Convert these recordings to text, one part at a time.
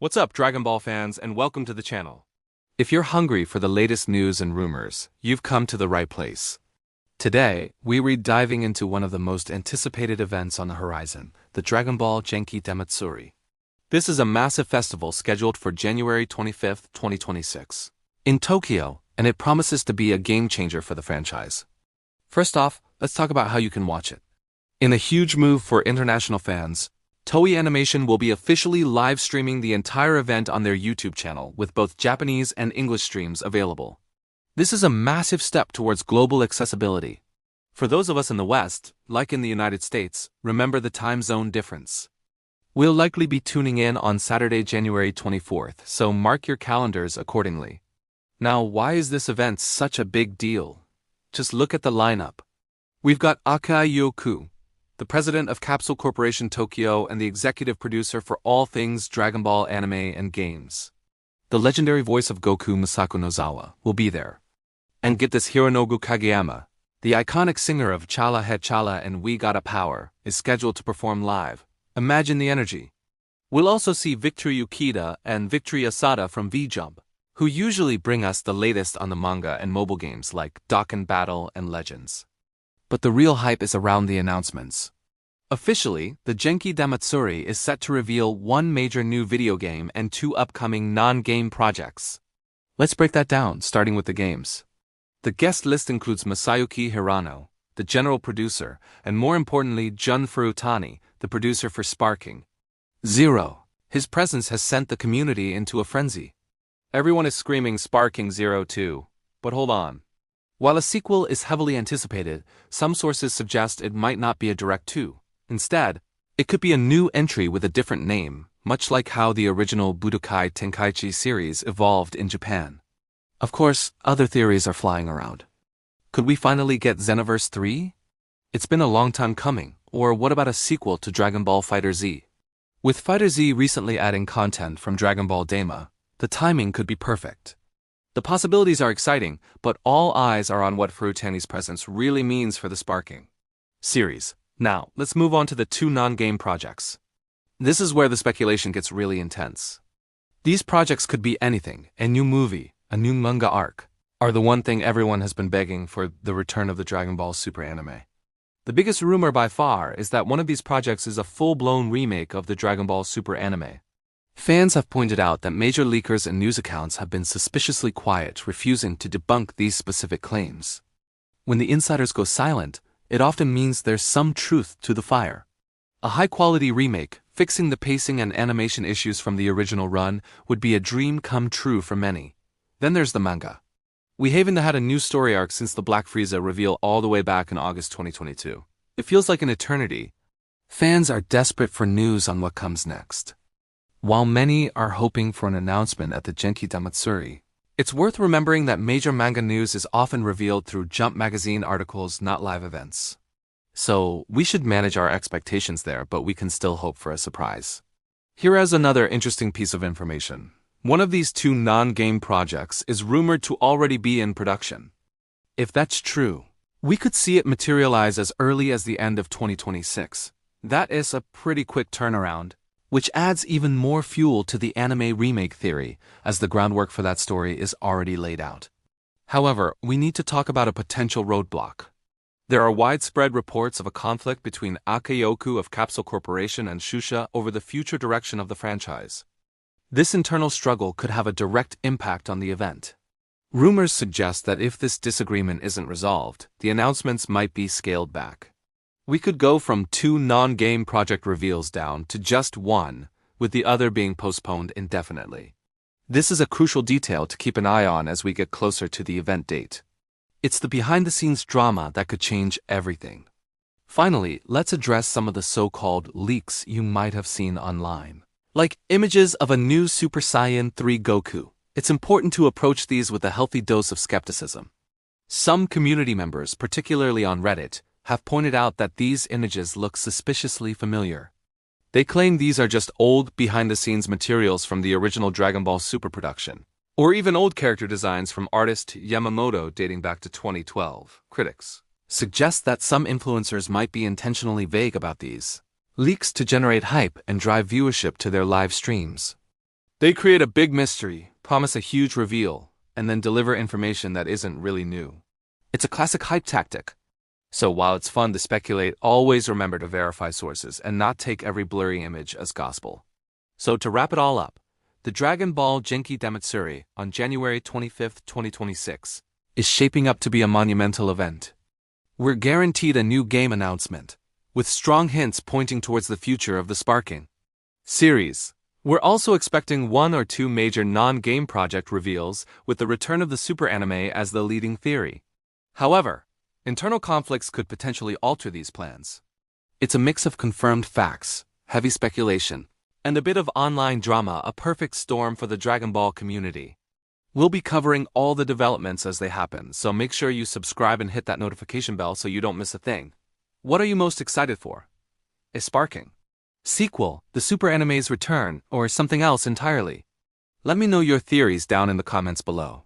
What's up, Dragon Ball fans, and welcome to the channel. If you're hungry for the latest news and rumors, you've come to the right place. Today, we're diving into one of the most anticipated events on the horizon, the Dragon Ball Genki Damatsuri. This is a massive festival scheduled for January 25th, 2026, in Tokyo, and it promises to be a game-changer for the franchise. First off, let's talk about how you can watch it. In a huge move for international fans, Toei Animation will be officially live streaming the entire event on their YouTube channel with both Japanese and English streams available. This is a massive step towards global accessibility. For those of us in the West, like in the United States, remember the time zone difference. We'll likely be tuning in on Saturday, January 24th, so mark your calendars accordingly. Now, why is this event such a big deal? Just look at the lineup. We've got Goku, the president of Capsule Corporation Tokyo and the executive producer for all things Dragon Ball anime and games. The legendary voice of Goku, Masako Nozawa, will be there. And get this, Hironobu Kageyama, the iconic singer of Chala He Chala and We Gotta Power, is scheduled to perform live. Imagine the energy. We'll also see Victor Yukida and Victory Asada from V-Jump, who usually bring us the latest on the manga and mobile games like Dokkan Battle and Legends. But the real hype is around the announcements. Officially, the Genki Damatsuri is set to reveal one major new video game and two upcoming non-game projects. Let's break that down, starting with the games. The guest list includes Masayuki Hirano, the general producer, and more importantly Jun Furutani, the producer for Sparking Zero. His presence has sent the community into a frenzy. Everyone is screaming Sparking Zero 2, but hold on. While a sequel is heavily anticipated, some sources suggest it might not be a direct 2. Instead, it could be a new entry with a different name, much like how the original Budokai Tenkaichi series evolved in Japan. Of course, other theories are flying around. Could we finally get Xenoverse 3? It's been a long time coming, or what about a sequel to Dragon Ball FighterZ? With FighterZ recently adding content from Dragon Ball Daima, the timing could be perfect. The possibilities are exciting, but all eyes are on what Furutani's presence really means for the Sparking series. Now, let's move on to the two non-game projects. This is where the speculation gets really intense. These projects could be anything: a new movie, a new manga arc, or the one thing everyone has been begging for, the return of the Dragon Ball Super anime. The biggest rumor by far is that one of these projects is a full-blown remake of the Dragon Ball Super anime. Fans have pointed out that major leakers and news accounts have been suspiciously quiet, refusing to debunk these specific claims. When the insiders go silent, it often means there's some truth to the fire. A high-quality remake, fixing the pacing and animation issues from the original run, would be a dream come true for many. Then there's the manga. We haven't had a new story arc since the Black Frieza reveal all the way back in August 2022. It feels like an eternity. Fans are desperate for news on what comes next. While many are hoping for an announcement at the Genki Damatsuri, it's worth remembering that major manga news is often revealed through Jump magazine articles, not live events. So, we should manage our expectations there, but we can still hope for a surprise. Here is another interesting piece of information. One of these two non-game projects is rumored to already be in production. If that's true, we could see it materialize as early as the end of 2026. That is a pretty quick turnaround, which adds even more fuel to the anime remake theory, as the groundwork for that story is already laid out. However, we need to talk about a potential roadblock. There are widespread reports of a conflict between Akayoku of Capsule Corporation and Shusha over the future direction of the franchise. This internal struggle could have a direct impact on the event. Rumors suggest that if this disagreement isn't resolved, the announcements might be scaled back. We could go from two non-game project reveals down to just one, with the other being postponed indefinitely. This is a crucial detail to keep an eye on as we get closer to the event date. It's the behind-the-scenes drama that could change everything. Finally, let's address some of the so-called leaks you might have seen online. Like images of a new Super Saiyan 3 Goku. It's important to approach these with a healthy dose of skepticism. Some community members, particularly on Reddit, have pointed out that these images look suspiciously familiar. They claim these are just old behind-the-scenes materials from the original Dragon Ball Super production, or even old character designs from artist Yamamoto dating back to 2012. Critics suggest that some influencers might be intentionally vague about these leaks to generate hype and drive viewership to their live streams. They create a big mystery, promise a huge reveal, and then deliver information that isn't really new. It's a classic hype tactic. So while it's fun to speculate, always remember to verify sources and not take every blurry image as gospel. So to wrap it all up, the Dragon Ball Genki Damatsuri on January 25, 2026 is shaping up to be a monumental event. We're guaranteed a new game announcement, with strong hints pointing towards the future of the Sparking series. We're also expecting 1 or 2 major non-game project reveals, with the return of the Super Anime as the leading theory. However, internal conflicts could potentially alter these plans. It's a mix of confirmed facts, heavy speculation, and a bit of online drama, a perfect storm for the Dragon Ball community. We'll be covering all the developments as they happen, so make sure you subscribe and hit that notification bell so you don't miss a thing. What are you most excited for? A Sparking sequel, the Super Anime's return, or something else entirely? Let me know your theories down in the comments below.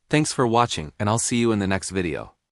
Thanks for watching, and I'll see you in the next video.